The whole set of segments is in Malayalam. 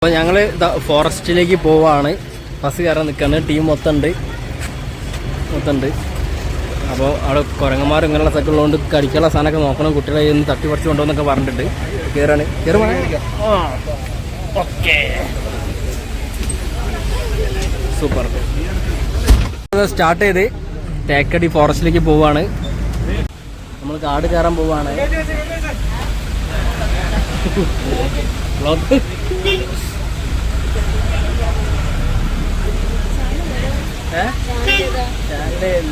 അപ്പോൾ ഞങ്ങൾ ഫോറസ്റ്റിലേക്ക് പോവാണ്. ബസ് കയറാൻ നിൽക്കുകയാണ്. ടീം മൊത്തമുണ്ട്. അപ്പോൾ അവിടെ കുരങ്ങന്മാർ ഇങ്ങനെയുള്ള സ്ഥലത്ത് ഉള്ളതുകൊണ്ട് കടിക്കാനുള്ള സാധനമൊക്കെ നോക്കണം. കുട്ടികളെ ഒന്ന് തട്ടി പറിച്ച് കൊണ്ടുവന്നൊക്കെ പറഞ്ഞിട്ടുണ്ട്. കയറാണ്. Okay, super. സ്റ്റാർട്ട് ചെയ്ത് തേക്കടി ഫോറസ്റ്റിലേക്ക് പോവാണ്. നമ്മൾ കാട് കയറാൻ പോവാണ്.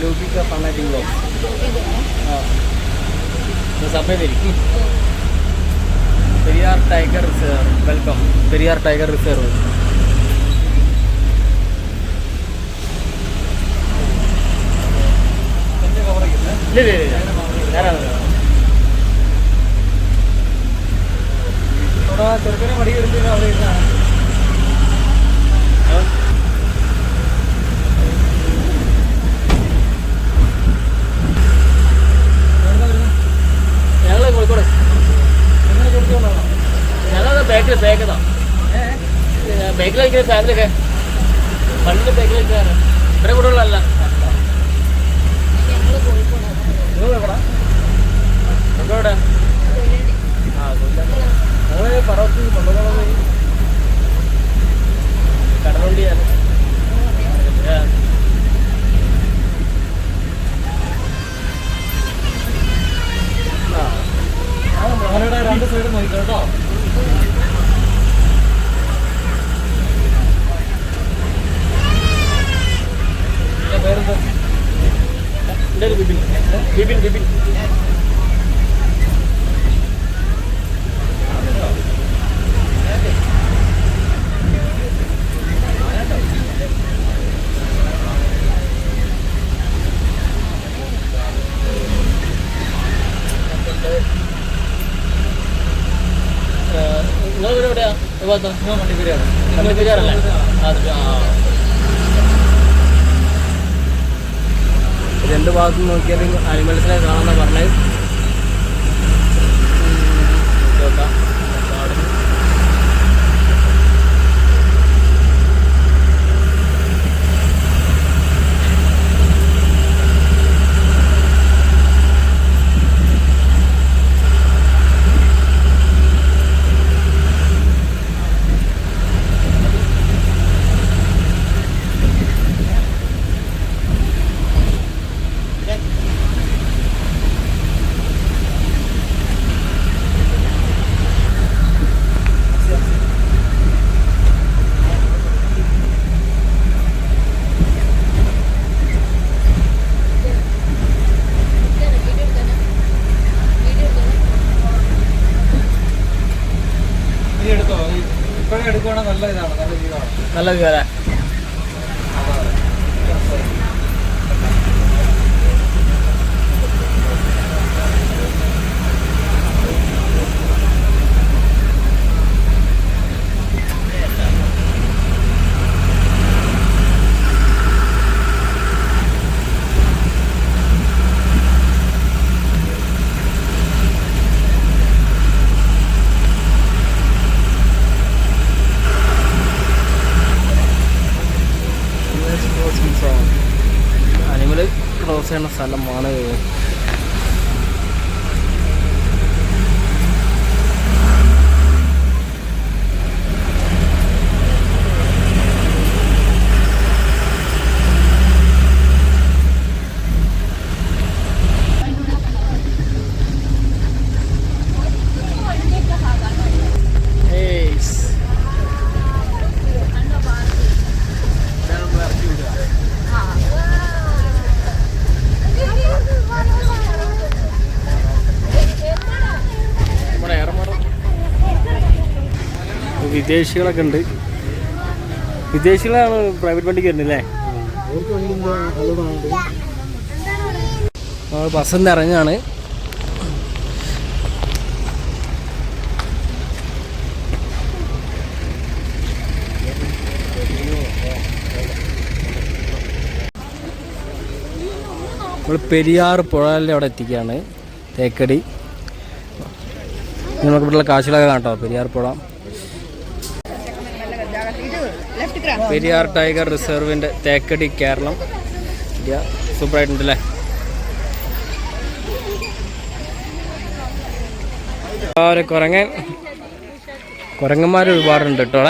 लोगी का फनाटिक ब्लॉग सब देखिए. Periyar tiger reserve. Welcome Periyar tiger reserve. थोड़ा ചെറുക്കനെ മടി എടുത്തിട്ട് അവിടെ ഇരുന്നാണ്. ഞങ്ങള് കോഴിക്കോട്. ഞങ്ങളത് ബേക്കിലാ ബേക്കിലേക്ക് ഫാമിലിയൊക്കെ പള്ളിൻ്റെ ബേക്കിലേക്കാണ്. ഇത്ര കൂടുതലല്ല. കോഴിക്കോട് ഞങ്ങൾ പറവത്ത് കൊണ്ടുപോകുന്നത് കടലുണ്ടിയാണ്. മകനയുടെ രണ്ട് സൈഡ് നോക്കിക്കോ കേട്ടോ. പേരെന്താ? എൻ്റെ ബിപിൻ. ബിപിൻ ബിപിൻ. നിങ്ങൾ എവിടെയാ? വണ്ടിപ്പെരിയാറല്ലേ? രണ്ട് ഭാഗത്തും നോക്കിയാൽ അനിമൽസിനെ കാണാമെന്നാണ് പറഞ്ഞത്. നോക്കാം. നല്ല വീടാണ്. അനിമൽ ക്രോസ് ചെയ്യുന്ന സ്ഥലമാണ്. വിദേശികളൊക്കെ ഉണ്ട്. വിദേശികളാണ് പ്രൈവറ്റ് വണ്ടിക്ക് വരുന്നില്ലേ? നമ്മൾ ബസ്സിൽ നിന്ന് ഇറങ്ങുകയാണ്. നമ്മൾ പെരിയാർ പുഴയിലെ അവിടെ എത്തിക്കുകയാണ്. തേക്കടി. നമുക്ക് ഇവിടെയുള്ള കാഴ്ചകളൊക്കെ കാണട്ടോ. പെരിയാർ പുഴ പെരിയാർ ടൈഗർ റിസർവിൻ്റെ തേക്കടി കേരളം. സൂപ്പറായിട്ടുണ്ടല്ലേ. കുരങ്ങന്മാർ ഒരുപാടുണ്ട് കേട്ടോ.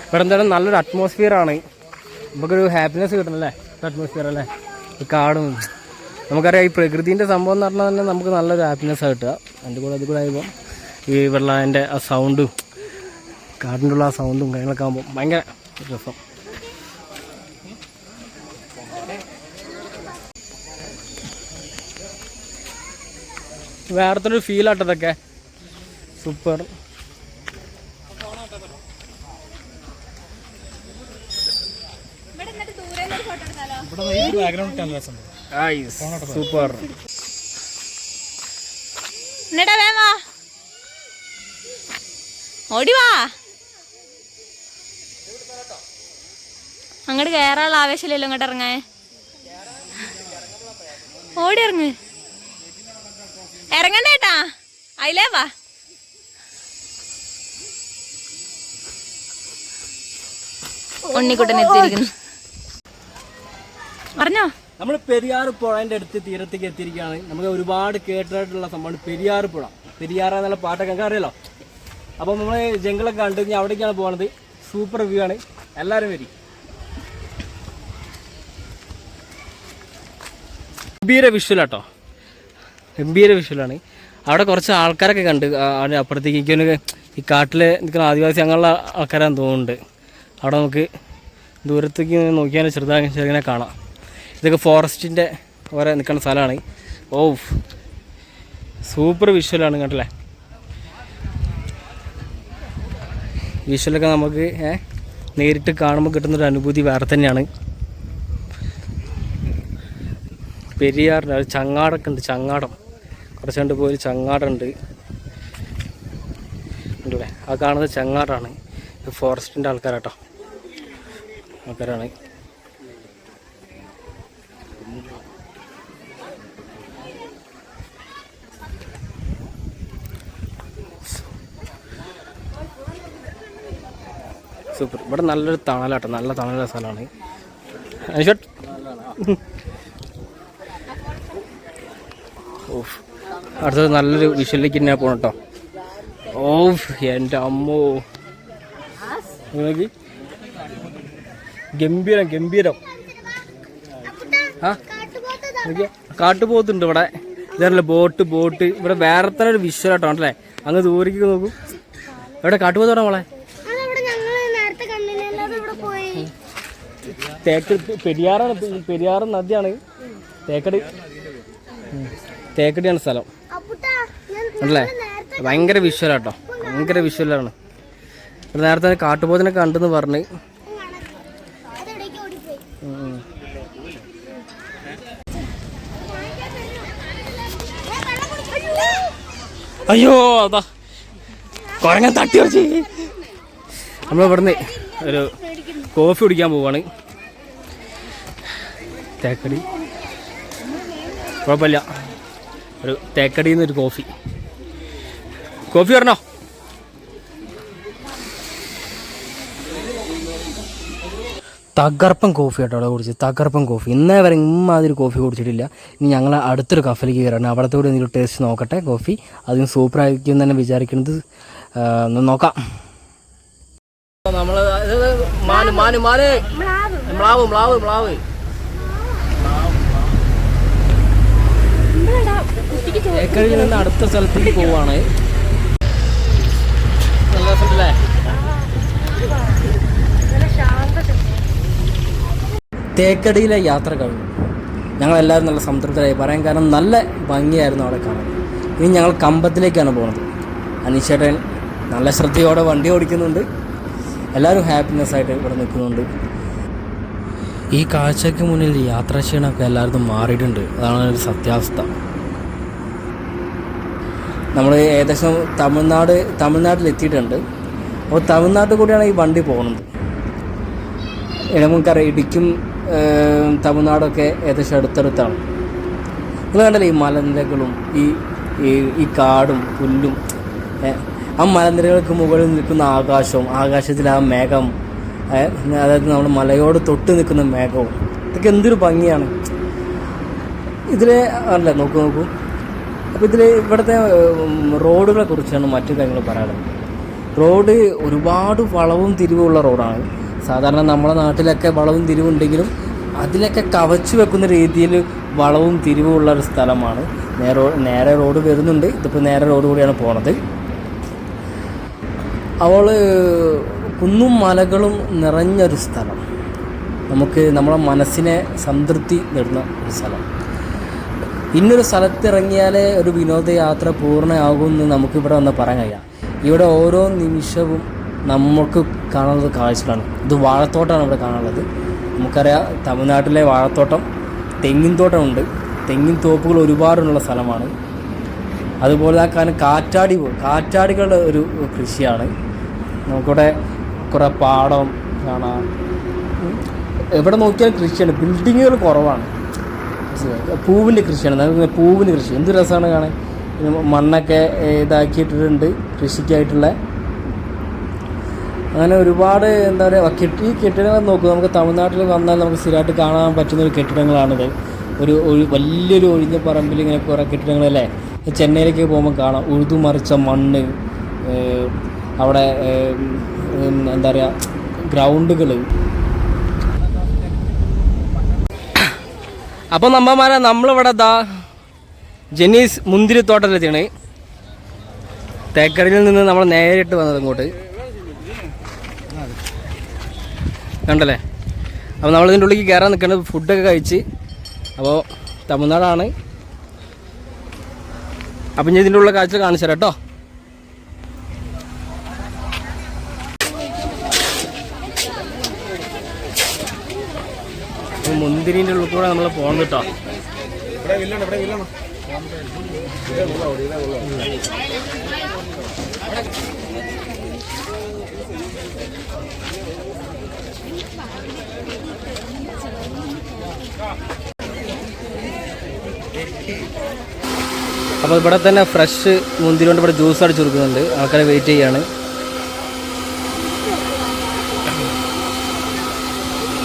ഇവിടെ എന്തായാലും നല്ലൊരു അറ്റ്മോസ്ഫിയറാണ്. നമുക്കൊരു ഹാപ്പിനെസ് കിട്ടണല്ലേ അറ്റ്മോസ്ഫിയർ അല്ലേ. ഈ കാടും നമുക്കറിയാം ഈ പ്രകൃതിൻ്റെ സംഭവം എന്ന് പറഞ്ഞാൽ തന്നെ നമുക്ക് നല്ലൊരു ഹാപ്പിനെസ്സാണ് കിട്ടുക. അതിൻ്റെ കൂടെ അതുകൂടെ ആകുമ്പോൾ ഈ വെള്ളത്തിൻ്റെ ആ സൗണ്ടും കാടിൻ്റെ ഉള്ള ആ സൗണ്ടും കാര്യങ്ങളൊക്കെ ആകുമ്പോൾ ഭയങ്കര രസം. വേറത്തൊരു ഫീലാട്ടതൊക്കെ സൂപ്പർ. സൂപ്പർ. ഓടിവാ, അങ്ങോട്ട് കയറാനുള്ള ആവേശമില്ലല്ലോ ഇങ്ങോട്ട് ഇറങ്ങാൻ. ഓടി ഇറങ്ങ്, ഇറങ്ങണ്ടേട്ടാ. അതിലേ വാ. ഉണ്ണിക്കുട്ടൻ എത്തിയിരിക്കുന്നു. പറഞ്ഞോ. നമ്മൾ പെരിയാർ പുഴേൻ്റെ അടുത്ത് തീരത്തേക്ക് എത്തിയിരിക്കുകയാണ്. നമുക്ക് ഒരുപാട് കേട്ടിട്ടുള്ള സംഭവമാണ് പെരിയാർ പുഴ. പെരിയാർ എന്നുള്ള പാട്ടൊക്കെ നമുക്ക് അറിയാലോ. അപ്പോൾ നമ്മൾ ജംഗിളൊക്കെ കണ്ടു കഴിഞ്ഞാൽ അവിടേക്കാണ് പോകുന്നത്. സൂപ്പർ വ്യൂ ആണ്. എല്ലാവരും വരി. ഗംഭീര വിഷ്വലാട്ടോ, ഗംഭീര വിഷ്വലാണ്. അവിടെ കുറച്ച് ആൾക്കാരൊക്കെ കണ്ട് അവിടെ അപ്പുറത്തേക്ക്. എനിക്ക് ഈ കാട്ടിൽ നിൽക്കുന്ന ആദിവാസി അങ്ങനെയുള്ള ആൾക്കാരാണെന്ന് തോന്നുന്നുണ്ട്. അവിടെ നമുക്ക് ദൂരത്തേക്ക് നോക്കിയാൽ ചെറുങ്ങനെ കാണാം. ഇതൊക്കെ ഫോറസ്റ്റിൻ്റെ ഓരോ നിൽക്കുന്ന സ്ഥലമാണ്. ഓ സൂപ്പർ വിഷ്വലാണ് കണ്ടല്ലേ. വിഷ്വലൊക്കെ നമുക്ക് നേരിട്ട് കാണുമ്പോൾ കിട്ടുന്നൊരു അനുഭൂതി വേറെ തന്നെയാണ്. പെരിയാറിൻ്റെ ഒരു ചങ്ങാടൊക്കെ ഉണ്ട്. ചങ്ങാടം കുറച്ച് കണ്ട് പോയി ചങ്ങാടമുണ്ട് ഉണ്ടല്ലേ. ആ കാണുന്നത് ചങ്ങാടാണ്. ഫോറസ്റ്റിൻ്റെ ആൾക്കാരാട്ടോ, ആൾക്കാരാണ്. സൂപ്പർ. ഇവിടെ നല്ലൊരു തണലാട്ടോ, നല്ല തണലുള്ള സ്ഥലമാണ്. ഓഫ്, അടുത്തത് നല്ലൊരു വിഷ്വലിലേക്ക് തന്നെ പോകണം കേട്ടോ. ഓഫ് എൻ്റെ അമ്മോ, ഗംഭീരം ഗംഭീരം. ആ കാട്ടുപോത്തുണ്ട് ഇവിടെ. ഇതല്ല ബോട്ട്. ഇവിടെ വേറെ തന്നെ ഒരു വിഷ്വലാട്ടോ അല്ലേ. അങ്ങ് ദൂരേക്ക് നോക്കും. എവിടെ കാട്ടുപോത്തോടെ മോളെ? പെരിയാറാണ്, പെരിയാർ നദിയാണ്. തേക്കടിയാണ് സ്ഥലം അല്ലേ. ഭയങ്കര വിഷ്വലാട്ടോ, ഭയങ്കര വിഷ്വലാണ്. നേരത്തെ കാട്ടുപോത്തിനെ കണ്ടെന്ന് പറഞ്ഞ്. അയ്യോ അതാ കുരങ്ങൻ തട്ടി കുറച്ച്. നമ്മളിവിടുന്ന് ഒരു കോഫി കുടിക്കാൻ പോവാണ്. തേക്കടി കുഴപ്പമില്ല. ഒരു തേക്കടിയിൽ നിന്നൊരു കോഫി പറഞ്ഞോ. തകർപ്പൻ കോഫി കേട്ടോ അവിടെ കുടിച്ച്. തകർപ്പൻ കോഫി. ഇന്നേ വരെ ഇമ്മാതിരി കോഫി കുടിച്ചിട്ടില്ല. ഇനി ഞങ്ങൾ അടുത്തൊരു കഫലേക്ക് കയറാണ്. അവിടത്തെ കൂടി എന്തെങ്കിലും ടേസ്റ്റ് നോക്കട്ടെ. കോഫി അതിന് സൂപ്പറായിരിക്കും തന്നെ വിചാരിക്കുന്നത്. ഒന്ന് നോക്കാം. നമ്മൾ തേക്കടിയിൽ നിന്ന് അടുത്ത സ്ഥലത്തേക്ക് പോവാണ്. നല്ല രസമുണ്ടല്ലേ. തേക്കടിയിലെ യാത്ര കഴിഞ്ഞു. ഞങ്ങളെല്ലാവരും നല്ല സംതൃപ്തരായി പറയാൻ കാരണം നല്ല ഭംഗിയായിരുന്നു അവിടെ കാണാൻ. ഇനി ഞങ്ങൾ കമ്പത്തിലേക്കാണ് പോകുന്നത്. അനീഷേട്ടൻ നല്ല ശ്രദ്ധയോടെ വണ്ടി ഓടിക്കുന്നുണ്ട്. എല്ലാവരും ഹാപ്പിനെസ് ആയിട്ട് ഇവിടെ നിൽക്കുന്നുണ്ട്. ഈ കാഴ്ചയ്ക്ക് മുന്നിൽ യാത്രാക്ഷീണമൊക്കെ എല്ലാവർക്കും മാറിയിട്ടുണ്ട്. അതാണ് ഒരു സത്യാവസ്ഥ. നമ്മൾ ഏകദേശം തമിഴ്നാട്ടിലെത്തിയിട്ടുണ്ട്. അപ്പോൾ തമിഴ്നാട്ടിൽ കൂടിയാണ് ഈ വണ്ടി പോകുന്നത്. നമുക്കറിയാം ഇടുക്കും തമിഴ്നാടൊക്കെ ഏകദേശം അടുത്തടുത്താണ്. നിങ്ങൾ കണ്ടല്ലേ ഈ മലനിരകളും ഈ കാടും പുല്ലും, ആ മലനിരകൾക്ക് മുകളിൽ നിൽക്കുന്ന ആകാശവും, ആകാശത്തിൽ ആ മേഘം, അതായത് നമ്മൾ മലയോട് തൊട്ട് നിൽക്കുന്ന മേഘവും, ഇതൊക്കെ എന്തൊരു ഭംഗിയാണ് ഇതിൽ. അല്ല നോക്കൂ. അപ്പോൾ ഇതിൽ ഇവിടുത്തെ റോഡുകളെ കുറിച്ചാണ് മറ്റു കാര്യങ്ങൾ പറയാനുള്ളത്. റോഡ് ഒരുപാട് വളവും തിരിവുള്ള റോഡാണ്. സാധാരണ നമ്മുടെ നാട്ടിലൊക്കെ വളവും തിരിവുണ്ടെങ്കിലും അതിലൊക്കെ കവച്ചു വെക്കുന്ന രീതിയിൽ വളവും തിരിവുള്ള ഒരു സ്ഥലമാണ്. നേരെ റോഡ് വരുന്നുണ്ട്. ഇതിപ്പോൾ നേരെ റോഡ് കൂടിയാണ് പോണത്. അവൾ കുന്നും മലകളും നിറഞ്ഞൊരു സ്ഥലം, നമുക്ക് നമ്മളെ മനസ്സിനെ സംതൃപ്തി നേടുന്ന ഒരു സ്ഥലം. ഇന്നൊരു സ്ഥലത്തിറങ്ങിയാലേ ഒരു വിനോദയാത്ര പൂർണ്ണമാകുമെന്ന് നമുക്കിവിടെ വന്ന് പറയാൻ കഴിയാം. ഇവിടെ ഓരോ നിമിഷവും നമുക്ക് കാണുന്നത് കാഴ്ചകളാണ്. ഇത് വാഴത്തോട്ടമാണ് ഇവിടെ കാണാനുള്ളത്. നമുക്കറിയാം തമിഴ്നാട്ടിലെ വാഴത്തോട്ടം, തെങ്ങിൻ തോട്ടമുണ്ട്. തെങ്ങിൻ തോപ്പുകൾ ഒരുപാടുള്ള സ്ഥലമാണ്. അതുപോലെ ആ കാരണം കാറ്റാടികളുടെ ഒരു കൃഷിയാണ്. നമുക്കിവിടെ കുറേ പാടം കാണാം. എവിടെ നോക്കിയാലും കൃഷിയാണ്. ബിൽഡിങ്ങുകൾ കുറവാണ്. പൂവിൻ്റെ കൃഷിയാണ്. പൂവിൻ്റെ കൃഷി എന്ത് രസമാണ് കാണാൻ. മണ്ണൊക്കെ ഇതാക്കിയിട്ടിട്ടുണ്ട് കൃഷിക്കായിട്ടുള്ള. അങ്ങനെ ഒരുപാട് എന്താ പറയുക ഈ കെട്ടിടങ്ങൾ നോക്കും. നമുക്ക് തമിഴ്നാട്ടിൽ വന്നാൽ നമുക്ക് സ്ഥിരമായിട്ട് കാണാൻ പറ്റുന്ന ഒരു കെട്ടിടങ്ങളാണിത്. ഒരു വലിയൊരു ഒഴിഞ്ഞ പറമ്പിൽ ഇങ്ങനെ കുറേ കെട്ടിടങ്ങളല്ലേ. ചെന്നൈയിലേക്ക് പോകുമ്പോൾ കാണാം ഉഴുതുമറിച്ച മണ്ണ്, അവിടെ എന്താ പറയുക ഗ്രൗണ്ടുകൾ. അപ്പോൾ നമ്മളിവിടെ ജെനീസ് മുന്തിരിത്തോട്ടത്തിലെത്തിയാണ്. തേക്കടിയിൽ നിന്ന് നമ്മൾ നേരിട്ട് വന്നത് ഇങ്ങോട്ട് കണ്ടല്ലേ. അപ്പോൾ നമ്മളിതിൻ്റെ ഉള്ളിലേക്ക് കയറാൻ നിൽക്കുന്നത് ഫുഡൊക്കെ കഴിച്ച്. അപ്പോൾ തമിഴ്നാടാണ്. അപ്പം ഞാൻ ഇതിൻ്റെ ഉള്ള കാഴ്ച കാണിച്ചു തരാം കേട്ടോ. മുന്തിരിൻ്റെ ഉള്ളിൽ കൂടെ നമ്മൾ പോകുന്നത് കേട്ടോ. അപ്പോൾ ഇവിടെ തന്നെ ഫ്രഷ് മുന്തിരി കൊണ്ട് ഇവിടെ ജ്യൂസ് അടിച്ചു കൊടുക്കുന്നുണ്ട്. ആൾക്കാരെ വെയിറ്റ് ചെയ്യാണ്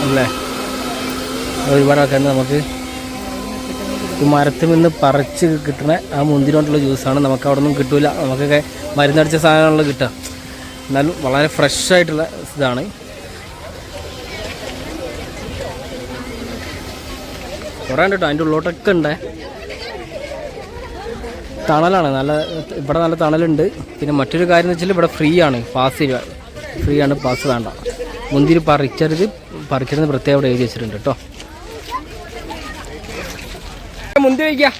അല്ലേ. ഒരുപാട് ആൾക്കാർ നമുക്ക് ഈ മരത്തിൽ നിന്ന് പറിച്ച് കിട്ടുന്ന ആ മുന്തിരി കൊണ്ടുള്ള ജ്യൂസാണ്. നമുക്ക് അവിടെ നിന്നും കിട്ടില്ല. നമുക്കൊക്കെ മരുന്നടിച്ച സാധനമാണല്ലോ കിട്ടുക. എന്നാലും വളരെ ഫ്രഷ് ആയിട്ടുള്ള ഇതാണ്. കുറേ ഉണ്ട് കേട്ടോ. അതിൻ്റെ ഉള്ളോട്ടൊക്കെ ഉണ്ട്. തണലാണ് നല്ല. ഇവിടെ നല്ല തണലുണ്ട്. പിന്നെ മറ്റൊരു കാര്യം എന്ന് വെച്ചാൽ ഇവിടെ ഫ്രീ ആണ്. ഫ്രീ ആണ്, പാസ് വേണ്ട. മുന്തിരി പറിക്കരുത് പ്രത്യേകം ഇവിടെ എഴുതി വെച്ചിട്ടുണ്ട് കേട്ടോ. മുന്തിരി വയ്ക്കുക.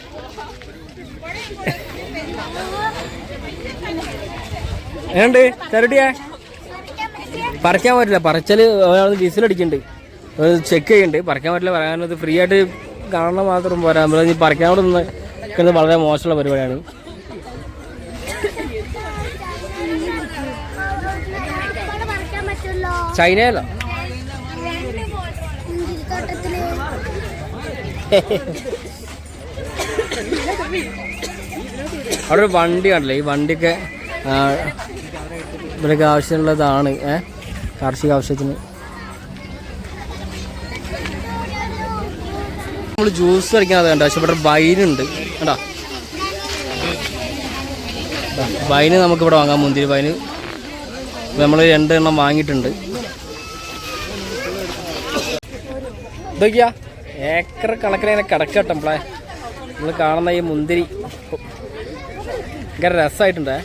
ഏണ്ട് ചരടിയാ പറിക്കാൻ പറ്റില്ല. പറിച്ചാൽ ഒരാൾ വിസിലടിക്കുന്നുണ്ട്, ചെക്ക് ചെയ്യുന്നുണ്ട്. പറിക്കാൻ പറ്റില്ല. പറയാനത് ഫ്രീ ആയിട്ട് കാണണം മാത്രം പോരാ. നമ്മൾ പറിക്കാൻ കൂടെ നിൽക്കുന്നത് വളരെ മോശമുള്ള പരിപാടിയാണ്. ചൈനയല്ലോ. അവിടെ ഒരു വണ്ടി കണ്ടല്ലേ. ഈ വണ്ടിയൊക്കെ ഇവിടെയൊക്കെ ആവശ്യമുള്ളതാണ്. കാർഷിക ആവശ്യത്തിന്. നമ്മൾ ജ്യൂസ് അടിക്കാനത് കണ്ട. പക്ഷെ ഇവിടെ വൈനുണ്ട് കണ്ടോ. വൈന് നമുക്കിവിടെ വാങ്ങാം. മുന്തിരി വൈന് നമ്മൾ 2 എണ്ണം വാങ്ങിയിട്ടുണ്ട്. ഇതൊക്കെയാ ഏക്കർ കണക്കിന് ഇങ്ങനെ കിടക്കട്ടെ. നമ്മൾ കാണുന്ന ഈ മുന്തിരി ഭയങ്കര രസമായിട്ടുണ്ടേ.